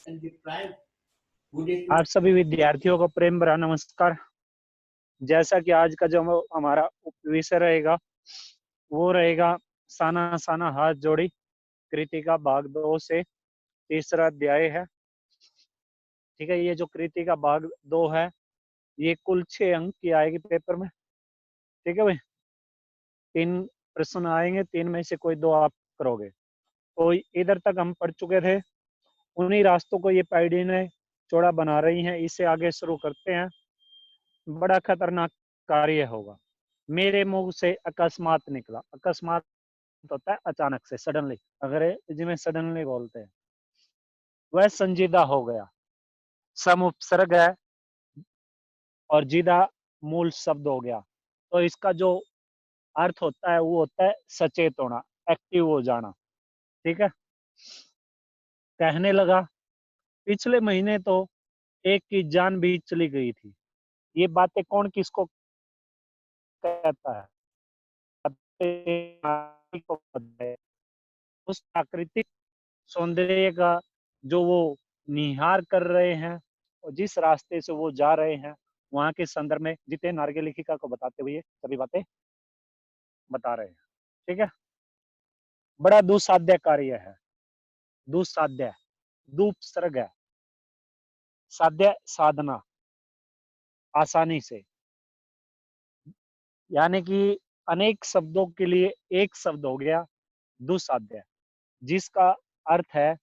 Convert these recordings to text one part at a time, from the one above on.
आप सभी विद्यार्थियों को प्रेम भरा नमस्कार। जैसा कि आज का जो हमारा विषय रहेगा वो रहेगा साना साना हाथ जोड़ी कृति का भाग 2 से तीसरा अध्याय है। ठीक है, ये जो कृति का भाग 2 है ये कुल 6 अंक की आएगी पेपर में। ठीक है भाई, 3 प्रश्न आएंगे, 3 में से कोई 2 आप करोगे। तो इधर तक हम पढ़ चुके थे। उन्हीं रास्तों को ये पाइडी ने चौड़ा बना रही है। इसे आगे शुरू करते हैं। बड़ा खतरनाक कार्य होगा। मेरे मुंह से अकस्मात निकला। अकस्मात होता है अचानक से, सडनली, अंग्रेजी में सडनली बोलते हैं। वह संजीदा हो गया। सम उपसर्ग है और जीदा मूल शब्द हो गया। तो इसका जो अर्थ होता है वो होता है सचेत होना, एक्टिव हो जाना। ठीक है, कहने लगा पिछले महीने तो एक की जान भी चली गई थी। ये बातें कौन किसको कहता है? उस प्राकृतिक सौंदर्य का जो वो निहार कर रहे हैं और जिस रास्ते से वो जा रहे हैं वहां के संदर्भ में जितेंद्र नार्गे लेखिका को बताते हुए सभी बातें बता रहे हैं। ठीक है, बड़ा दुस्साध्य कार्य है। दुस्साध्य, दुपसर्ग है, साध्य साधना, आसानी से, यानी कि अनेक शब्दों के लिए एक शब्द हो गया दुस्साध्य, जिसका अर्थ है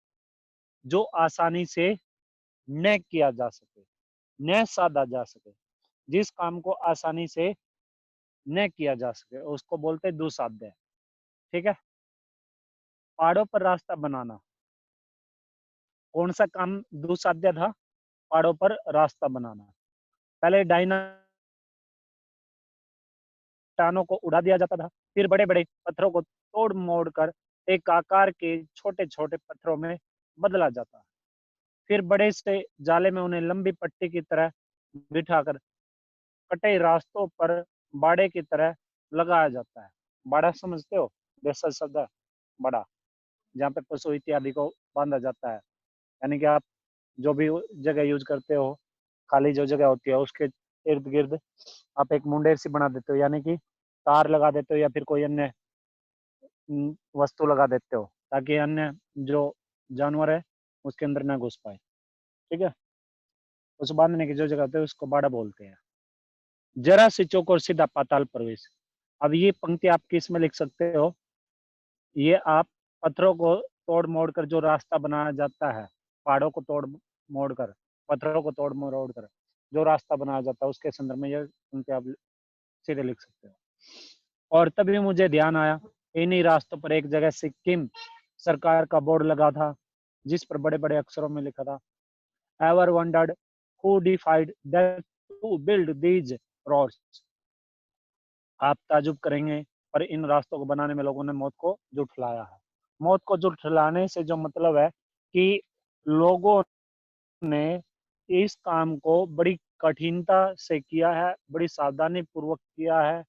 जो आसानी से न किया जा सके, न साधा जा सके। जिस काम को आसानी से न किया जा सके उसको बोलते हैं दुस्साध्य। ठीक है, पहाड़ों पर रास्ता बनाना, कौन सा काम दुस्साध्य था? पहाड़ों पर रास्ता बनाना। पहले डायनाटानों को उड़ा दिया जाता था, फिर बड़े बड़े पत्थरों को तोड़ मोड़ कर एक आकार के छोटे छोटे पत्थरों में बदला जाता, फिर बड़े से जाले में उन्हें लंबी पट्टी की तरह बिठाकर कटे रास्तों पर बाड़े की तरह लगाया जाता है। बाड़ा समझते हो? जैसा शब्द है बड़ा, जहाँ पे पशु इत्यादि को बांधा जाता है। यानी कि आप जो भी जगह यूज करते हो, खाली जो जगह होती है उसके इर्द गिर्द आप एक मुंडेर सी बना देते हो, यानी कि तार लगा देते हो या फिर कोई अन्य वस्तु लगा देते हो ताकि अन्य जो जानवर है उसके अंदर ना घुस पाए। ठीक है, उस बांधने की जो जगह होती है उसको बाड़ा बोलते हैं। जरा से चौक और सीधा पाताल प्रवेश। अब ये पंक्ति आप किस में लिख सकते हो? ये आप पत्थरों को तोड़ मोड़ कर जो रास्ता बनाया जाता है, पहाड़ों को तोड़ मोड़ कर, पत्थरों को तोड़ मरोड़ कर जो रास्ता बनाया जाता है उसके संदर्भ में ये पंक्ति आप सीधे लिख सकते हो। और तभी मुझे ध्यान आया, इन्हीं रास्तों पर एक जगह सिक्किम सरकार का बोर्ड लगा था जिस पर बड़े बड़े अक्षरों में लिखा था, ever wondered who decided that to build these roads. आप ताजुब करेंगे पर इन रास्तों को बनाने में लोगों ने मौत को जुटलाया है। मौत को जुटलाने से जो मतलब है कि लोगों ने इस काम को बड़ी कठिनता से किया है, बड़ी सावधानी पूर्वक किया है।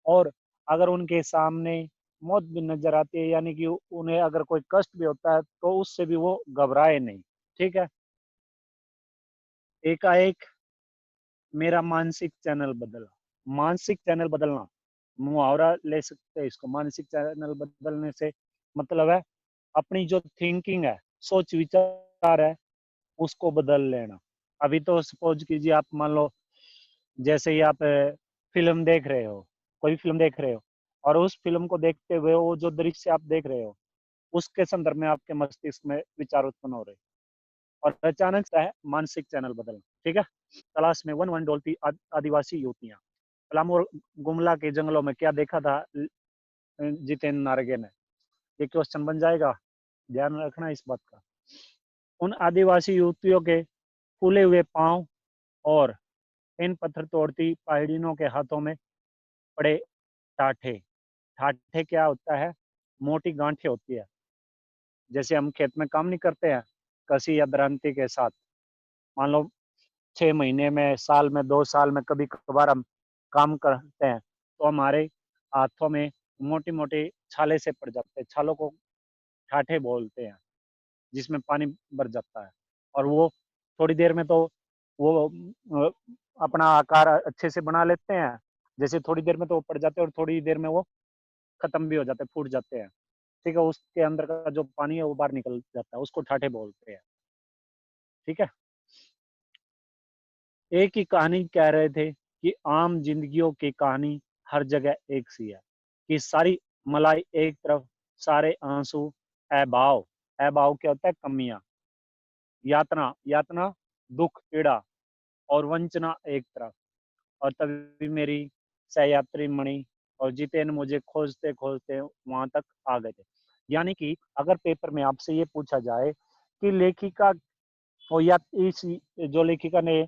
और अगर उनके सामने मौत भी नजर आती है, यानी कि उन्हें अगर कोई कष्ट भी होता है तो उससे भी वो घबराए नहीं। ठीक है, एकाएक मेरा मानसिक चैनल बदला। मानसिक चैनल बदलना, मुहावरा ले सकते हैं इसको। मानसिक चैनल बदलने से मतलब है अपनी जो थिंकिंग है, सोच विचार है, उसको बदल लेना। अभी तो सपोज कीजिए आप मान लो जैसे ही आप फिल्म देख रहे हो, कोई फिल्म देख रहे हो और उस फिल्म को देखते हुए वो जो दृश्य आप देख रहे हो उसके संदर्भ में आपके मस्तिष्क में विचार उत्पन्न हो रहे हैं और अचानक से है मानसिक चैनल बदलना। ठीक है, तलाश में वन वन डोलती आदिवासी युवतियां। पलामू और गुमला के जंगलों में क्या देखा था जितेंद्र नारगे ने? ये क्वेश्चन बन जाएगा, ध्यान रखना इस बात का। उन आदिवासी युवतियों के फूले हुए पांव और इन पत्थर तोड़ती पहाड़ियों के हाथों में पड़े टाठे। टाठे क्या होता है? मोटी गांठें होती है। जैसे हम खेत में काम नहीं करते हैं कसी या दरांती के साथ, मान लो 6 महीने में, साल में, 2 साल में कभी कभार हम काम करते हैं तो हमारे हाथों में मोटी मोटी छाले से पड़ जाते हैं। छालों को ठाठे बोलते हैं, जिसमें पानी भर जाता है। और वो थोड़ी देर में तो वो अपना आकार अच्छे से बना लेते हैं। जैसे थोड़ी देर में तो वो पड़ जाते हैं और थोड़ी देर में वो खत्म भी हो जाते हैं, फूट जाते हैं। ठीक है, उसके अंदर का जो पानी है वो बाहर निकल जाता है, उसको ठाठे बोलते हैं। ठीक है। एक ही कहानी कह रहे थे कि आम जिंदगियों की कहानी हर जगह एक सी है, कि सारी मलाई एक तरफ, सारे आंसू अभाव। अभाव क्या होता है? कमियां। यातना, यातना दुख पीड़ा और वंचना एक तरफ। और तभी मेरी सहयात्री मणि और जितेन मुझे खोजते खोजते वहां तक आ गए थे। यानी कि अगर पेपर में आपसे ये पूछा जाए कि लेखिका और या इस जो लेखिका ने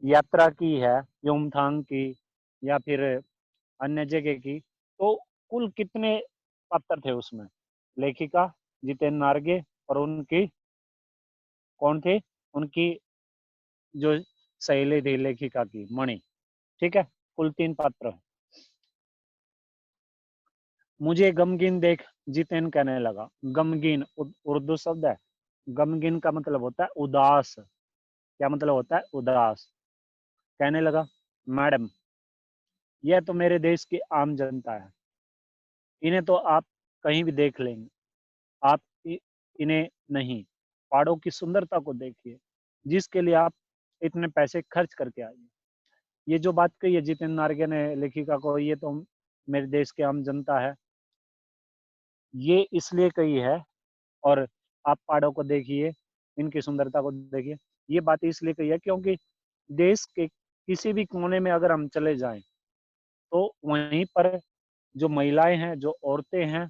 यात्रा की है योमथांग की या फिर अन्य जगह की, तो कुल कितने पात्र थे उसमें? लेखिका जितेन नारगे और उनकी कौन थे? उनकी जो सहेली थी लेखिका की मणि। ठीक है, कुल 3 पात्र। मुझे गमगीन देख जितेन कहने लगा। गमगीन उर्दू शब्द है। गमगीन का मतलब होता है उदास। क्या मतलब होता है? उदास। कहने लगा, मैडम, यह तो मेरे देश की आम जनता है, इन्हें तो आप कहीं भी देख लेंगे। आप इन्हें नहीं, पहाड़ों की सुंदरता को देखिए, जिसके लिए आप इतने पैसे खर्च करके आए। ये जो बात कही है जितेन नारगे ने लेखिका को, ये तो मेरे देश की आम जनता है, ये इसलिए कही है। और आप पहाड़ों को देखिए, इनकी सुंदरता को देखिए, ये बात इसलिए कही है क्योंकि देश के किसी भी कोने में अगर हम चले जाएं, तो वहीं पर जो महिलाएं हैं, जो औरतें हैं,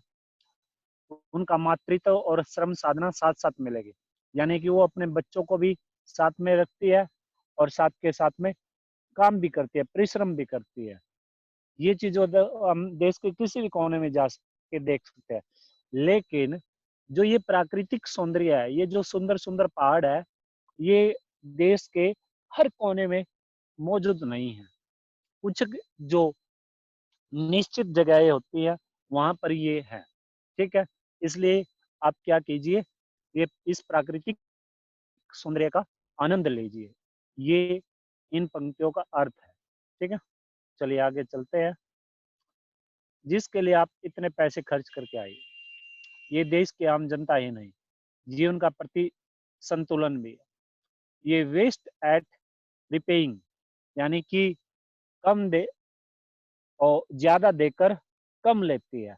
उनका मातृत्व और श्रम साधना साथ साथ मिलेगी। यानी कि वो अपने बच्चों को भी साथ में रखती है और साथ के साथ में काम भी करती है, परिश्रम भी करती है। ये चीज हम देश के किसी भी कोने में जा के देख सकते हैं। लेकिन जो ये प्राकृतिक सौंदर्य है, ये जो सुंदर सुंदर पहाड़ है, ये देश के हर कोने में मौजूद नहीं है। कुछ जो निश्चित जगहें होती है, वहां पर ये है। ठीक है, इसलिए आप क्या कीजिए, ये इस प्राकृतिक सौंदर्य का आनंद लीजिए। ये इन पंक्तियों का अर्थ है। ठीक है, चलिए आगे चलते हैं। जिसके लिए आप इतने पैसे खर्च करके आए, ये देश की आम जनता ही नहीं, जीवन का प्रति संतुलन भी है। ये वेस्ट एट रिपेइंग, यानी कि कम दे और ज्यादा देकर कम लेती है।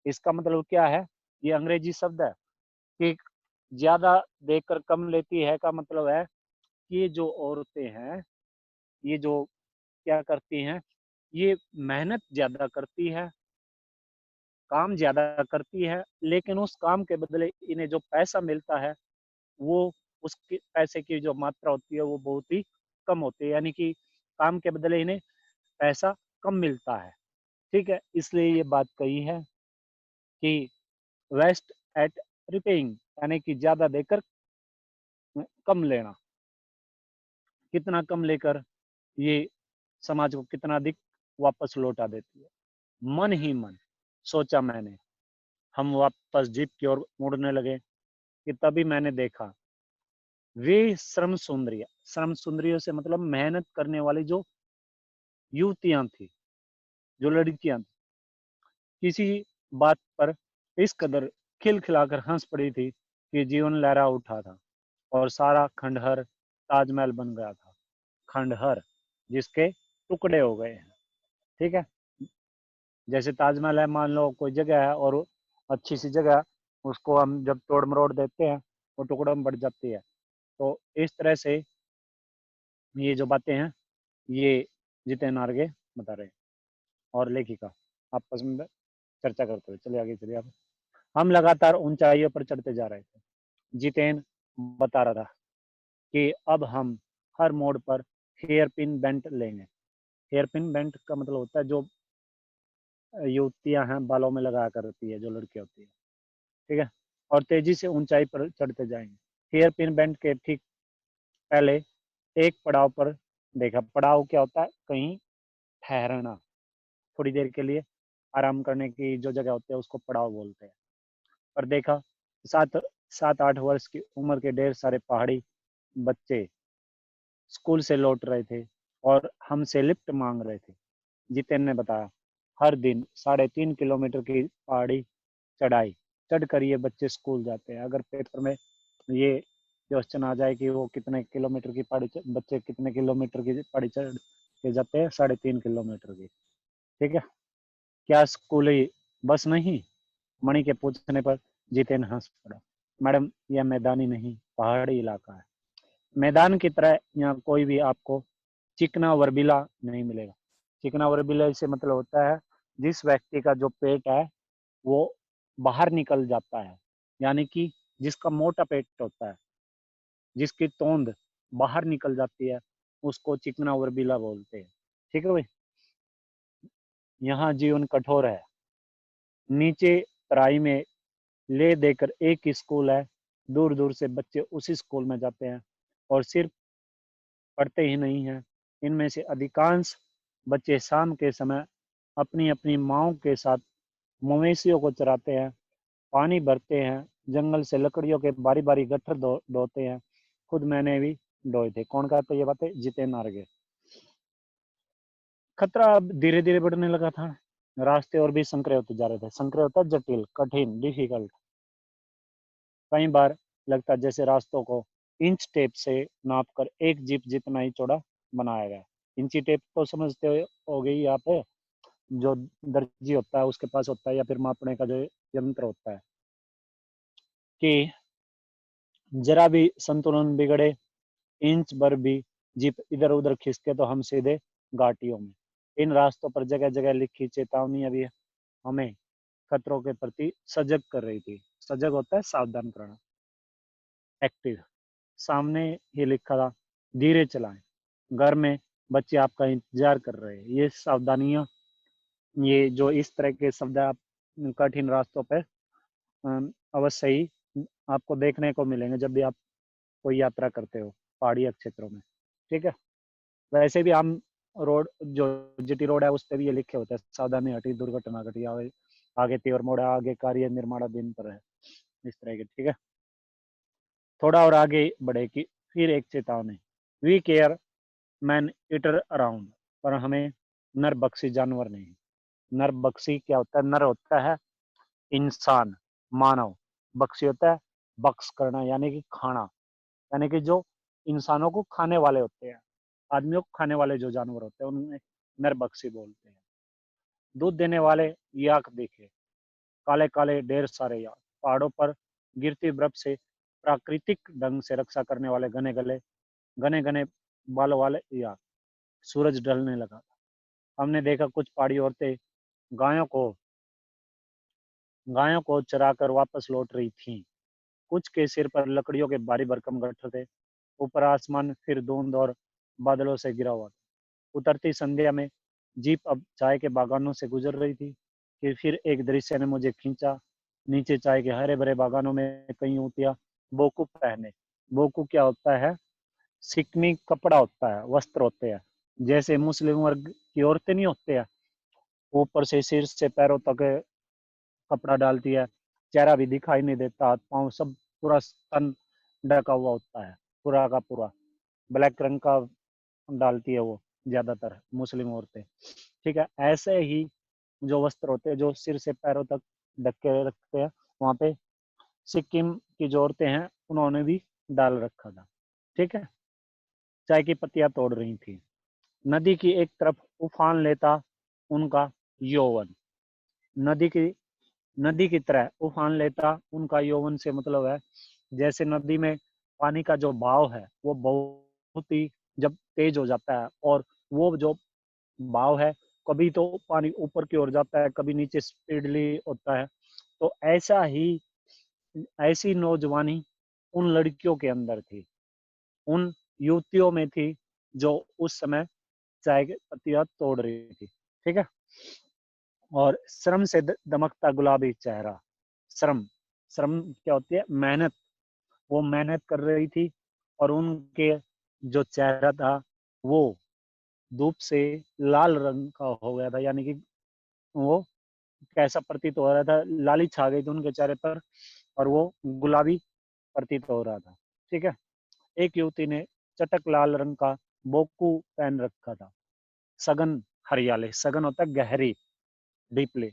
इसका मतलब क्या है? ये अंग्रेजी शब्द है कि ज्यादा देकर कम लेती है का मतलब है कि ये जो औरतें हैं, ये जो क्या करती हैं, ये मेहनत ज्यादा करती है, काम ज्यादा करती है, लेकिन उस काम के बदले इन्हें जो पैसा मिलता है, वो उसके पैसे की जो मात्रा होती है वो बहुत ही कम होती है। यानी कि काम के बदले इन्हें पैसा कम मिलता है। ठीक है, इसलिए ये बात कही है कि वेस्ट एट रिपेइंग, यानी कि ज्यादा देकर कम लेना। कितना कम लेकर ये समाज को कितना अधिक वापस लौटा देती है। मन ही मन सोचा मैंने, हम वापस जीप की ओर मुड़ने लगे कि तभी मैंने देखा वे श्रम सुंदरियों से मतलब मेहनत करने वाली जो युवतियां थी, जो लड़कियां थी, किसी बात पर इस कदर खिलखिलाकर हंस पड़ी थी कि जीवन लहरा उठा था और सारा खंडहर ताजमहल बन गया था। खंडहर जिसके टुकड़े हो गए हैं। ठीक है, जैसे ताजमहल है, मान लो कोई जगह है और अच्छी सी जगह, उसको हम जब तोड़ मरोड़ देते हैं, वो टुकड़ों में बढ़ जाती है। तो इस तरह से ये जो बातें हैं, ये जितेन आर्गे बता रहे हैं और लेखिका आपस में चर्चा करते हुए। चलिए आगे चलिए आप। हम लगातार ऊंचाइयों पर चढ़ते जा रहे थे। जितेन बता रहा था कि अब हम हर मोड़ पर हेयर पिन बेंट लेंगे। हेयर पिन बेंट का मतलब होता है जो युवतियां हैं बालों में लगा करती है, जो लड़की होती है। ठीक है, और तेजी से ऊंचाई पर चढ़ते जाएंगे। हेयर पिन बेंट के ठीक पहले एक पड़ाव पर देखा। पड़ाव क्या होता है? कहीं ठहरना, थोड़ी देर के लिए आराम करने की जो जगह होती है उसको पड़ाव बोलते हैं। पर देखा सात 7-8 वर्ष की उम्र के ढेर सारे पहाड़ी बच्चे स्कूल से लौट रहे थे और हमसे लिफ्ट मांग रहे थे। जितेन ने बताया, हर दिन 3.5 किलोमीटर की पहाड़ी चढ़ाई चढ़कर ये बच्चे स्कूल जाते हैं। अगर पेपर में ये क्वेश्चन आ जाए कि वो कितने किलोमीटर की पहाड़ी बच्चे कितने किलोमीटर की पहाड़ी चढ़ के जाते हैं, 3.5 किलोमीटर की। ठीक है, क्या स्कूली बस नहीं? मणि के पूछने पर जितेन हंस पड़ा। मैडम, यह मैदानी नहीं, पहाड़ी इलाका है। मैदान की तरह यहाँ कोई भी आपको चिकना वर्बीला नहीं मिलेगा। चिकना वर्बीला से मतलब होता है जिस व्यक्ति का जो पेट है वो बाहर निकल जाता है, यानी कि जिसका मोटा पेट होता है, जिसकी तोंद बाहर निकल जाती है, उसको चिकना वर्बीला बोलते हैं। ठीक है भाई, यहाँ जीवन कठोर है। नीचे तराई में ले देकर एक ही स्कूल है, दूर दूर से बच्चे उसी स्कूल में जाते हैं और सिर्फ पढ़ते ही नहीं हैं। इनमें से अधिकांश बच्चे शाम के समय अपनी अपनी माँओं के साथ मवेशियों को चराते हैं, पानी भरते हैं, जंगल से लकड़ियों के बारी बारी गट्ठर ढोते हैं। खुद मैंने भी ढोए थे। कौन कहते ये बातें? जितेन आर्गे। खतरा अब धीरे धीरे बढ़ने लगा था। रास्ते और भी संकरे होते जा रहे थे। संकरे होता है जटिल, कठिन, डिफिकल्ट। कई बार लगता जैसे रास्तों को इंच टेप से नापकर एक जीप जितना ही चौड़ा बनाया गया। इंची टेप तो समझते हो गई आप, जो दर्जी होता है उसके पास होता है, या फिर मापने का जो यंत्र होता है, कि जरा भी संतुलन बिगड़े, इंच भर भी जीप इधर उधर खिसके तो हम सीधे घाटियों में। इन रास्तों पर जगह जगह लिखी चेतावनी भी हमें खतरों के प्रति सजग कर रही थी। सजग होता है सावधान करना, एक्टिव। सामने ही लिखा था, धीरे चलाएं, घर में बच्चे आपका इंतजार कर रहे हैं। ये सावधानियां, ये जो इस तरह के शब्द आप कठिन रास्तों पर अवश्य ही आपको देखने को मिलेंगे जब भी आप कोई यात्रा करते हो पहाड़ी क्षेत्रों में। ठीक है, वैसे भी हम रोड, जो जीटी रोड है, उस पर भी ये लिखे होते हैं, सावधानी हटी दुर्घटना घटी, आगे तीवर मोड़, आगे कार्य निर्माणाधीन पर है, इस तरह के। ठीक है, थोड़ा और आगे बढ़े कि फिर एक चेतावनी, we care man eater around, पर हमें नर बख्शी जानवर नहीं। नर बख्शी क्या होता है? नर होता है इंसान, मानव। बख्शी होता है बख्श करना, यानी कि खाना, यानी कि जो इंसानों को खाने वाले होते हैं, आदमियों को खाने वाले जो जानवर होते हैं, उनमें नर बख्शी बोलते हैं। दूध देने वाले याक देखे, काले काले ढेर सारे याक, पहाड़ों पर गिरती बर्फ से प्राकृतिक ढंग से रक्षा करने वाले घने घने बालों वाले याक। सूरज ढलने लगा। हमने देखा कुछ पहाड़ी औरतें गायों को गायों को चराकर वापस लौट रही थीं। कुछ के सिर पर लकड़ियों के भारी भरकम गट्ठर थे। ऊपर आसमान फिर धुंध और बादलों से घिरा हुआ था। उतरती संध्या में जीप अब चाय के बागानों से गुजर रही थी कि फिर एक दृश्य ने मुझे खींचा। नीचे चाय के हरे भरे बागानों में कई ऊँटियाँ बोकू पहने। बोकू क्या होता है? सिकनी कपड़ा होता है, वस्त्र होते हैं, जैसे मुस्लिम वर्ग की औरतें नहीं होते हैं, ऊपर से सिर से पैरों तक कपड़ा डालती है, चेहरा भी दिखाई नहीं देता, हाथ पाँव सब पूरा तन ढका हुआ होता है, पूरा का पूरा ब्लैक रंग का डालती है वो ज्यादातर मुस्लिम औरतें। ठीक है, ऐसे ही जो वस्त्र होते हैं जो सिर से पैरों तक ढक के रखते हैं, वहां पे सिक्किम की जो औरतें हैं उन्होंने भी डाल रखा था। ठीक है, चाय की पत्तियां तोड़ रही थी। नदी की एक तरफ उफान लेता उनका यौवन, नदी की नदी की तरह उफान लेता उनका यौवन से मतलब है जैसे नदी में पानी का जो बहाव है वो बहुत ही जब तेज हो जाता है, और वो जो बहाव है, कभी तो पानी ऊपर की ओर जाता है, कभी नीचे स्पीडली होता है। तो ऐसी नौजवानी उन लड़कियों के अंदर थी, उन युवतियों में थी जो उस समय चाय की पत्तियां तोड़ रही थी। ठीक है, और श्रम से दमकता गुलाबी चेहरा। श्रम, श्रम क्या होती है? मेहनत। वो मेहनत कर रही थी और उनके जो चेहरा था वो धूप से लाल रंग का हो गया था, यानी कि वो कैसा प्रतीत हो रहा था? लाली छा गई थी उनके चेहरे पर और वो गुलाबी प्रतीत हो रहा था। ठीक है, एक युवती ने चटक लाल रंग का बोकू पहन रखा था। सघन हरियाली, सघन होता है गहरी, डीपली,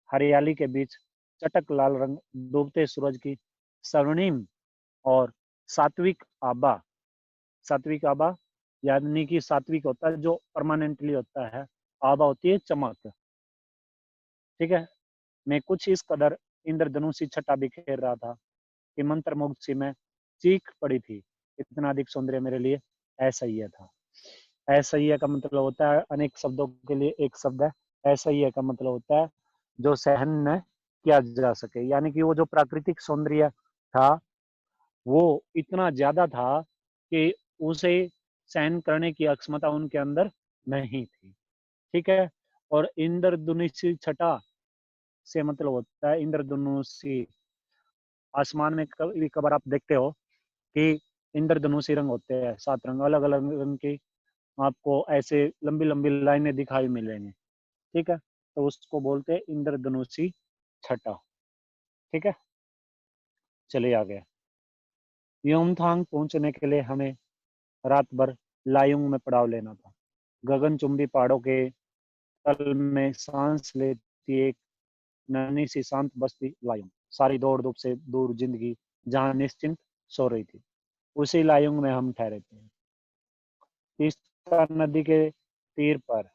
हरियाली के बीच चटक लाल रंग, डूबते सूरज की स्वर्णिम और सात्विक आभा। सात्विक आभा यानी कि सात्विक होता है जो परमानेंटली होता है, आभा होती है चमक। ठीक है। मैं कुछ इस कदर इंद्रधनुषी छटा बिखेर रहा था कि मंत्रमुग्ध सी मैं चीख पड़ी थी। इतना अधिक सौंदर्य मेरे लिए असह्य था। असह्य का मतलब होता है, अनेक शब्दों के लिए एक शब्द है। असह्य का मतलब होता है जो सहन न किया जा सके, यानी कि वो जो प्राकृतिक सौंदर्य था वो इतना ज्यादा था कि उसे सहन करने की अक्षमता उनके अंदर नहीं थी। ठीक है। और इंद्रधनुषी छटा से मतलब होता है इंद्रधनुषी, आसमान में कभी कभार आप देखते हो कि इंद्रधनुषी रंग होते हैं, 7 रंग, अलग अलग रंग की आपको ऐसे लंबी लंबी लाइनें दिखाई मिलेंगी। ठीक है। तो उसको बोलते हैं इंद्रधनुषी छटा। ठीक है। चलिए आगे। योमथांग पहुंचने के लिए हमें रात भर लायुंग में पड़ाव लेना था। गगनचुंबी पहाड़ों के तल में सांस लेती एक नन्ही सी शांत बस्ती लायुंग, सारी दौड़ धूप से दूर जिंदगी जहां निश्चिंत सो रही थी, उसी लायुंग में हम ठहरे थे। तीस्ता नदी के तीर पर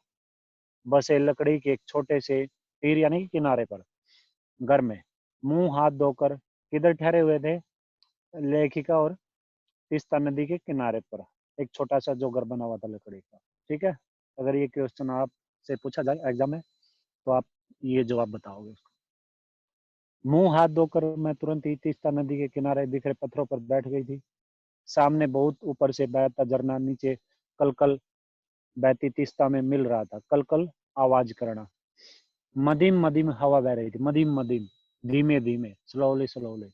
बसे लकड़ी के एक छोटे से तीर यानी कि किनारे पर घर में मुंह हाथ धोकर किधर ठहरे हुए थे लेखिका, और तीस्ता नदी के किनारे पर एक छोटा सा जो घर बना हुआ था लकड़ी का। ठीक है। अगर ये क्वेश्चन आप से पूछा जाए एग्जाम में तो आप ये जवाब बताओगे। मुंह हाथ धोकर मैं तुरंत ही तीस्ता नदी के किनारे बिखरे पत्थरों पर बैठ गई थी। सामने बहुत ऊपर से बहता झरना नीचे कलकल बहती तीस्ता में मिल रहा था। कलकल आवाज करना, मधिम मधिम हवा बह रही थी, मधिम मधिम, धीमे धीमे, स्लोली स्लोली।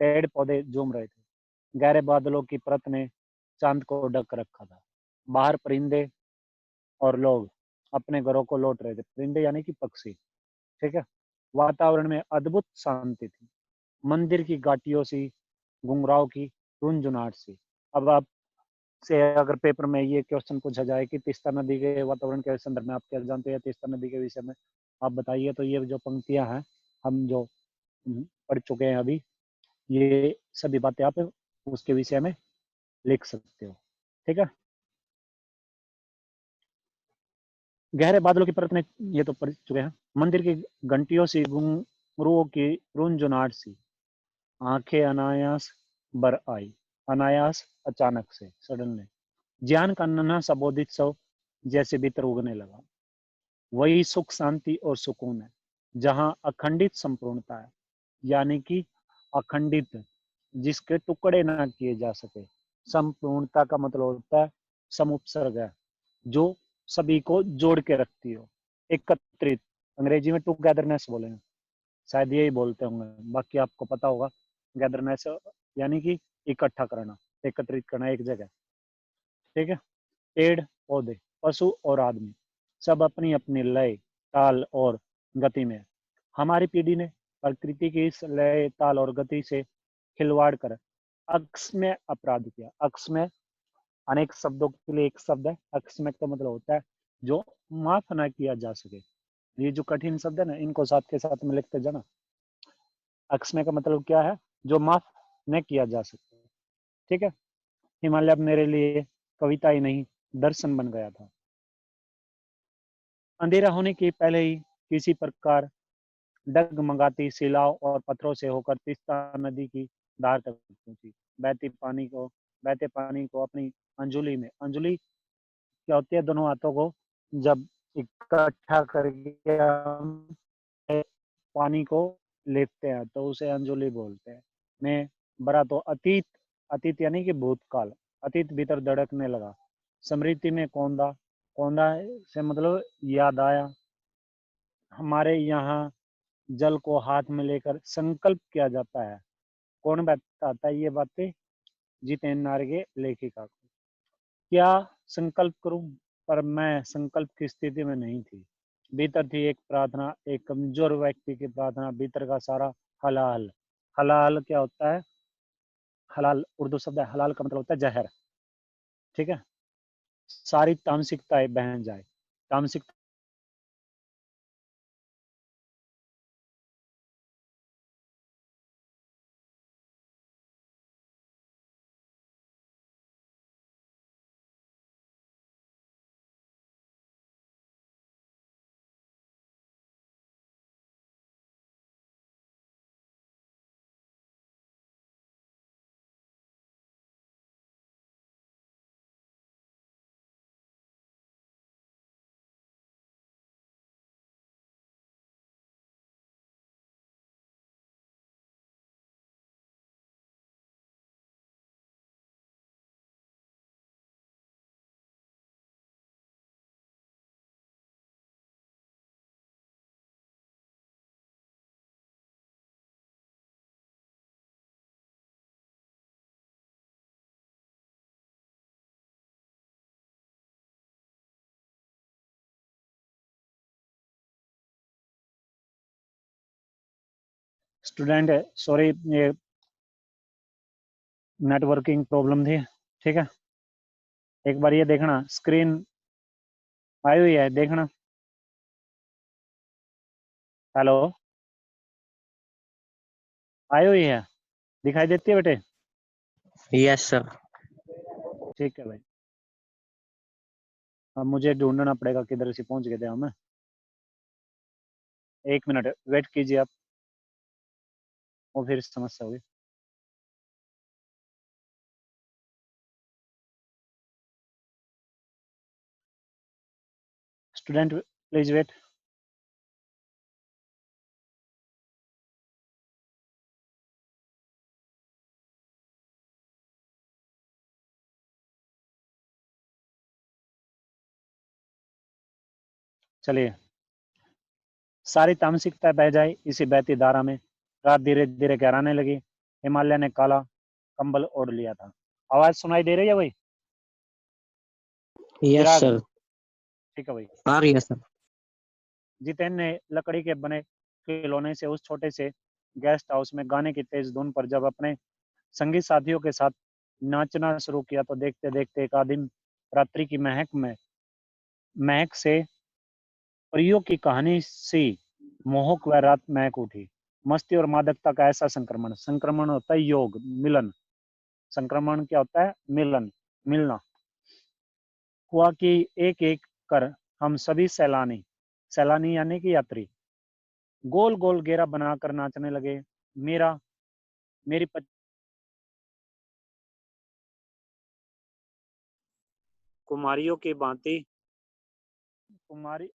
पेड़ पौधे झूम रहे थे। गहरे बादलों की परत ने चांद को ढक रखा था। बाहर परिंदे और लोग अपने घरों को लौट रहे थे। परिंदे यानी कि पक्षी। ठीक है। वातावरण में अद्भुत शांति थी। मंदिर की घाटियों सी घुंघराव की रुनझुनाहट सी। अब आप से अगर पेपर में ये क्वेश्चन पूछा जाए कि तीस्ता नदी के वातावरण के संदर्भ में आप क्या जानते हैं तीस्ता नदी के विषय में, आप बताइए, तो ये जो पंक्तियां हैं हम जो पढ़ चुके हैं अभी, ये सभी बातें आप उसके विषय में लिख सकते हो। ठीक है। गहरे बादलों की परत में, ये तो पढ़ चुके हैं। मंदिर की घंटियों सी घुंघरुओं की रुनझुनाहट सी। आंखें अनायास बर आई, अनायास अचानक से, सडनली। ज्ञान का नन्हा सा बोधित्सव जैसे भीतर उगने लगा। वही सुख शांति और सुकून है जहां अखंडित संपूर्णता है, यानी कि अखंडित जिसके टुकड़े ना किए जा सके। संपूर्णता का मतलब होता है समुपसर्ग है, जो सभी को जोड़ के रखती हो, एकत्रित। अंग्रेजी में टुगेदरनेस बोलेंगे, शायद यही बोलते होंगे, बाकी आपको पता होगा। गैदरनेस यानी कि इकट्ठा करना, एकत्रित करना एक जगह। ठीक है। पेड़ पौधे, पशु और आदमी सब अपनी अपनी लय, ताल और गति में। हमारी पीढ़ी ने प्रकृति की इस लय, ताल और गति से खिलवाड़ कर अक्षम्य अपराध किया। अक्षम्य अनेक शब्दों के लिए एक शब्द है। अक्षम्य का मतलब होता है जो माफ ना किया जा सके। ये जो कठिन शब्द है ना, इनको साथ के साथ में लिखते जाना। अक्षम्य का मतलब क्या है? जो माफ न किया जा सके। ठीक है। हिमालय अब मेरे लिए कविता ही नहीं, दर्शन बन गया था। अंधेरा होने के पहले ही किसी प्रकार डगमगाती शिलाओं और पत्थरों से होकर तीस्ता नदी की धार तक पहुंची। बहते पानी को अपनी अंजुलि में, अंजुलि क्या होती है? दोनों हाथों को जब इकट्ठा करके हम पानी को लेते हैं तो उसे अंजुलि बोलते हैं। मैं बड़ा तो अतीत, अतीत यानी कि भूतकाल, अतीत भीतर धड़कने लगा। स्मृति में कौंधा, कौंधा से मतलब याद आया। हमारे यहाँ जल को हाथ में लेकर संकल्प किया जाता है। कौन बताता है ये बातें? जितेंद्र नारगे लेखिका को। क्या संकल्प करूं? पर मैं संकल्प की स्थिति में नहीं थी। भीतर थी एक प्रार्थना, एक कमजोर व्यक्ति की प्रार्थना, भीतर का सारा हलाहल। हलाहल क्या होता है? हलाल उर्दू शब्द है, हलाल का मतलब होता है जहर, ठीक है। सारी तामसिकताएं बह जाए, तामसिक स्टूडेंट, सॉरी, ये नेटवर्किंग प्रॉब्लम थी, ठीक है। एक बार ये देखना, स्क्रीन आई हुई है, देखना। हेलो, आई हुई है, दिखाई देती है बेटे? Yes sir. ठीक है भाई। अब मुझे ढूंढना पड़ेगा किधर से पहुंच गए थे हम। 1 मिनट वेट कीजिए आप, वो फिर समस्या होगी। Student please wait. चलिए, सारी तामसिकता बह जाए इसी बहती धारा में, रात धीरे धीरे गहराने लगी। हिमालय ने काला कंबल ओढ़ लिया था। आवाज सुनाई दे रही है भाई? यस चिराग, सर। ठीक है भाई। आ रही है सर। जितेन ने लकड़ी के बने खिलौने से उस छोटे से गेस्ट हाउस में गाने की तेज धुन पर जब अपने संगी साथियों के साथ नाचना शुरू किया तो देखते देखते एक आदिम रात्रि की महक से परियों की कहानी सी मोहक वह रात महक उठी। मस्ती और मादकता का ऐसा संक्रमण, संक्रमण होता है योग, मिलन। संक्रमण क्या होता है? मिलन, मिलना। हुआ कि एक एक कर हम सभी सैलानी, सैलानी यानी कि यात्री, गोल गोल घेरा बनाकर नाचने लगे। मेरा मेरी कुमारियों की भांति, कुमारी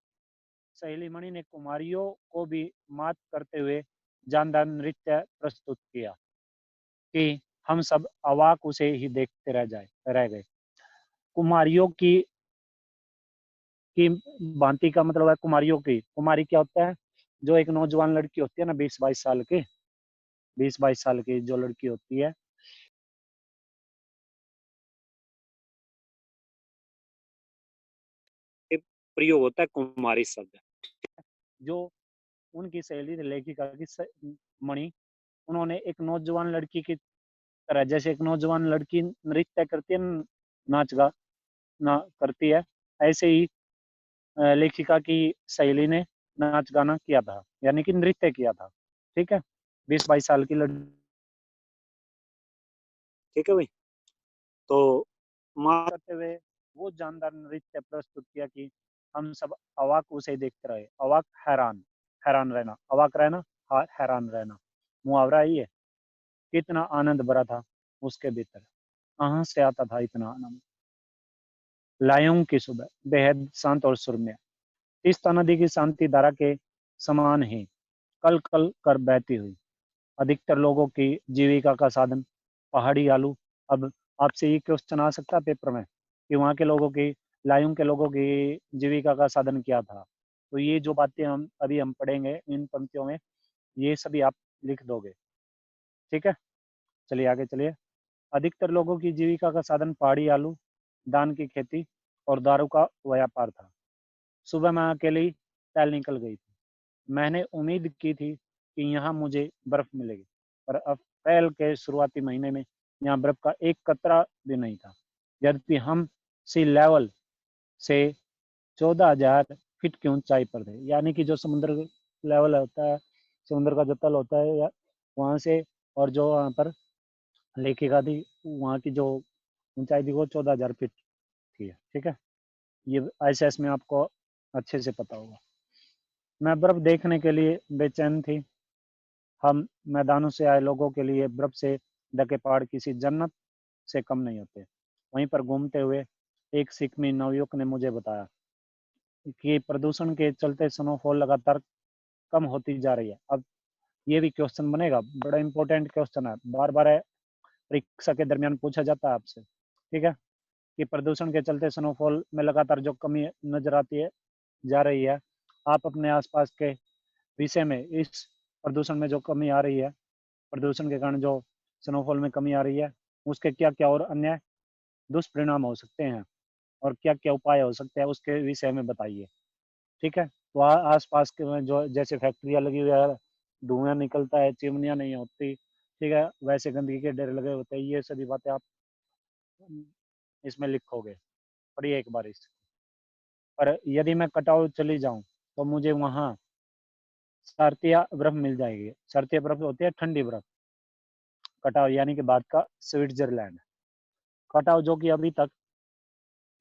सहेली मणि ने कुमारियों को भी मात करते हुए जानदार नृत्य प्रस्तुत किया कि हम सब अवाक उसे ही देखते रह गए। कुमारियों की भांति का मतलब है कुमारियों की। कुमारी क्या होता है? जो एक नौजवान लड़की होती है ना, 20-22 साल की, 20-22 साल की जो लड़की होती है, प्रयोग होता है कुमारी शब्द। जो उनकी सहेली लेखिका की मणि, उन्होंने एक नौजवान लड़की की तरह, जैसे एक नौजवान लड़की नृत्य करती है, नाच गा ना करती है, ऐसे ही लेखिका की सहेली ने नाच गाना किया था, यानी कि नृत्य किया था, ठीक है। 20-22 साल की लड़की, ठीक है भाई। तो मार करते हुए वो जानदार नृत्य प्रस्तुत किया कि हम सब अवाक उसे देखते रहे। अवाक, हैरान, हैरान रहना, अवाक रहना, हैरान रहना, मुहावरा ही है। कितना आनंद भरा था उसके भीतर, कहाँ से आता था इतना आनंद। लायों की सुबह बेहद शांत और सुरम्य, तीस्ता नदी की शांति धारा के समान ही कल कल कर बहती हुई। अधिकतर लोगों की जीविका का साधन पहाड़ी आलू। अब आपसे ये क्वेश्चन आ सकता है पेपर में कि वहाँ के लोगों की, लायूं के लोगों की जीविका का साधन क्या था। तो ये जो बातें हम पढ़ेंगे इन पंक्तियों में, ये सभी आप लिख दोगे, ठीक है। चलिए आगे चलिए। अधिकतर लोगों की जीविका का साधन पहाड़ी आलू, धान की खेती और दारू का व्यापार था। सुबह मैं अकेली टहल निकल गई थी। मैंने उम्मीद की थी कि यहाँ मुझे बर्फ मिलेगी, पर अप्रैल के शुरुआती महीने में यहाँ बर्फ का एक कतरा भी नहीं था, यद्यपि हम सी लेवल से 14,000 फीट की ऊंचाई पर थे। यानी कि जो समुद्र लेवल होता है, समुद्र का जो तल होता है या वहाँ से, और जो वहाँ पर लेखिका थी, वहाँ की जो ऊंचाई थी वो 14,000 फीट थी। ठीक है, ये ISS में आपको अच्छे से पता होगा। मैं बर्फ देखने के लिए बेचैन थी। हम मैदानों से आए लोगों के लिए बर्फ से ढके पहाड़ किसी जन्नत से कम नहीं होते। वहीं पर घूमते हुए एक सिक्किमी नवयुवक ने मुझे बताया कि प्रदूषण के चलते स्नोफॉल लगातार कम होती जा रही है। अब ये भी क्वेश्चन बनेगा, बड़ा इंपॉर्टेंट क्वेश्चन है, बार बार परीक्षा के दरमियान पूछा जाता है आपसे। ठीक है, कि प्रदूषण के चलते स्नोफॉल में लगातार जो कमी नजर आती है जा रही है, आप अपने आसपास के विषय में इस प्रदूषण में जो कमी आ रही है, प्रदूषण के कारण जो स्नोफॉल में कमी आ रही है, उसके क्या क्या और अन्य दुष्परिणाम हो सकते हैं और क्या क्या उपाय हो सकते हैं, उसके विषय में बताइए। ठीक है, तो आसपास के में जो जैसे फैक्ट्रियाँ लगी हुई है, धुआं निकलता है, चिमनियाँ नहीं होती, ठीक है, वैसे गंदगी के ढेर लगे होते हैं, ये सभी बातें आप इसमें लिखोगे, पढ़िए एक बार इस। पर यदि मैं कटाव चली जाऊं तो मुझे वहाँ शर्तिया बर्फ मिल जाएगी। शर्तिया बर्फ होती है ठंडी बर्फ। कटाव यानी कि भारत का स्विट्जरलैंड। कटाव जो कि अभी तक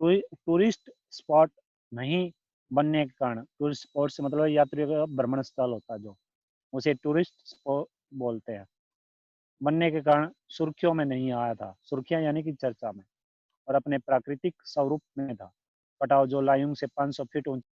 टूरिस्ट स्पॉट नहीं बनने के कारण, टूरिस्ट स्पॉट से मतलब यात्रियों का भ्रमण स्थल होता है जो, उसे टूरिस्ट स्पॉट बोलते हैं, बनने के कारण सुर्खियों में नहीं आया था। सुर्खियां यानी कि चर्चा में, और अपने प्राकृतिक स्वरूप में था। कटाव जो लायुंग से 500 फीट